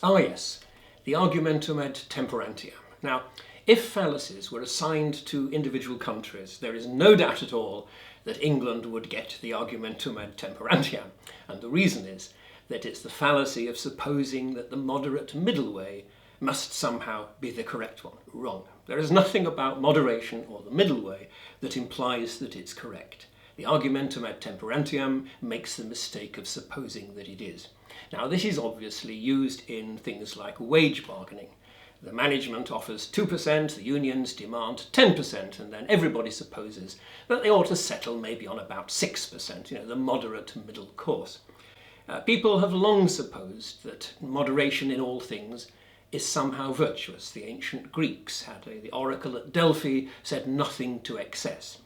Ah yes, the Argumentum ad Temperantiam. Now, if fallacies were assigned to individual countries, there is no doubt at all that England would get the Argumentum ad Temperantiam. And the reason is that it's the fallacy of supposing that the moderate middle way must somehow be the correct one. Wrong. There is nothing about moderation or the middle way that implies that it's correct. The Argumentum ad Temperantiam makes the mistake of supposing that it is. Now, this is obviously used in things like wage bargaining. The management offers 2%, the unions demand 10%, and then everybody supposes that they ought to settle maybe on about 6%, the moderate middle course. People have long supposed that moderation in all things is somehow virtuous. The ancient Greeks had the oracle at Delphi said nothing to excess.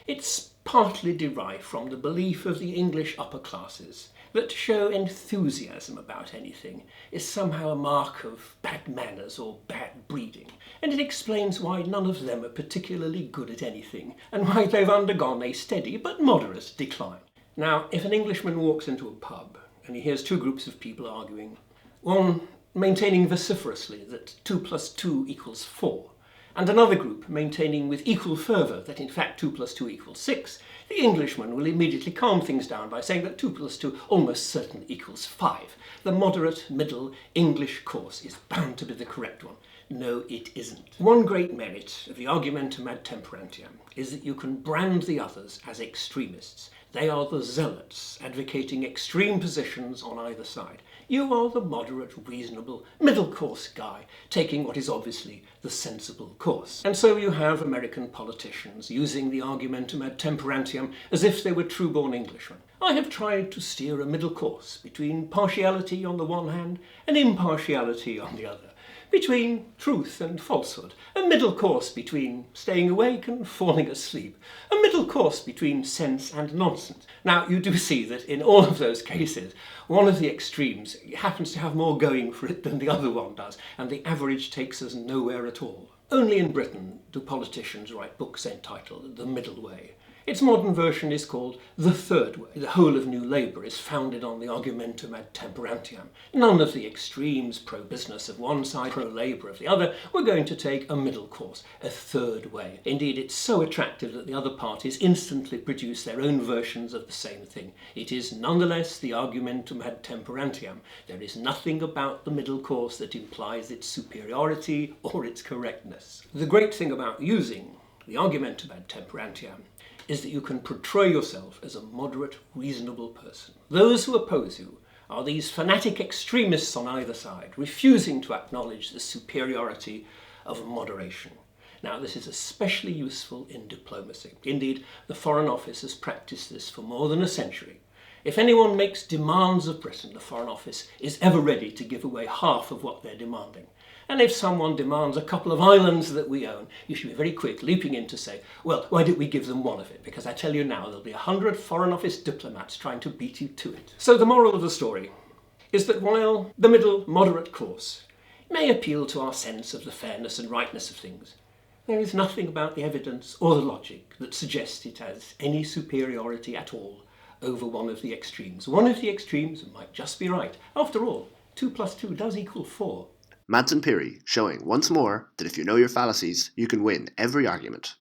It's partly derived from the belief of the English upper classes that to show enthusiasm about anything is somehow a mark of bad manners or bad breeding, and it explains why none of them are particularly good at anything, and why they've undergone a steady but moderate decline. Now, if an Englishman walks into a pub and he hears two groups of people arguing, one maintaining vociferously that 2 + 2 = 4, and another group maintaining with equal fervour that in fact 2 + 2 = 6, the Englishman will immediately calm things down by saying that 2 + 2 almost certainly equals 5. The moderate, middle, English course is bound to be the correct one. No, it isn't. One great merit of the Argumentum ad Temperantiam is that you can brand the others as extremists. They are the zealots advocating extreme positions on either side. You are the moderate, reasonable, middle course guy taking what is obviously the sensible course. And so you have American politicians using the Argumentum ad Temperantiam as if they were true-born Englishmen. I have tried to steer a middle course between partiality on the one hand and impartiality on the other, between truth and falsehood, a middle course between staying awake and falling asleep, a middle course between sense and nonsense. Now, you do see that in all of those cases, one of the extremes happens to have more going for it than the other one does, and the average takes us nowhere at all. Only in Britain do politicians write books entitled The Middle Way. Its modern version is called The Third Way. The whole of New Labour is founded on the Argumentum ad Temperantiam. None of the extremes, pro-business of one side, pro-labour of the other, were going to take a middle course, a third way. Indeed, it's so attractive that the other parties instantly produce their own versions of the same thing. It is nonetheless the Argumentum ad Temperantiam. There is nothing about the middle course that implies its superiority or its correctness. The great thing about using the Argumentum ad Temperantiam is that you can portray yourself as a moderate, reasonable person. Those who oppose you are these fanatic extremists on either side, refusing to acknowledge the superiority of moderation. Now, this is especially useful in diplomacy. Indeed, the Foreign Office has practiced this for more than a century. If anyone makes demands of Britain, the Foreign Office is ever ready to give away half of what they're demanding. And if someone demands a couple of islands that we own, you should be very quick leaping in to say, well, why don't we give them one of it? Because I tell you now, there'll be 100 Foreign Office diplomats trying to beat you to it. So the moral of the story is that while the middle, moderate course may appeal to our sense of the fairness and rightness of things, there is nothing about the evidence or the logic that suggests it has any superiority at all over one of the extremes. One of the extremes might just be right. After all, 2 + 2 does equal 4. Madsen Pirie showing once more that if you know your fallacies, you can win every argument.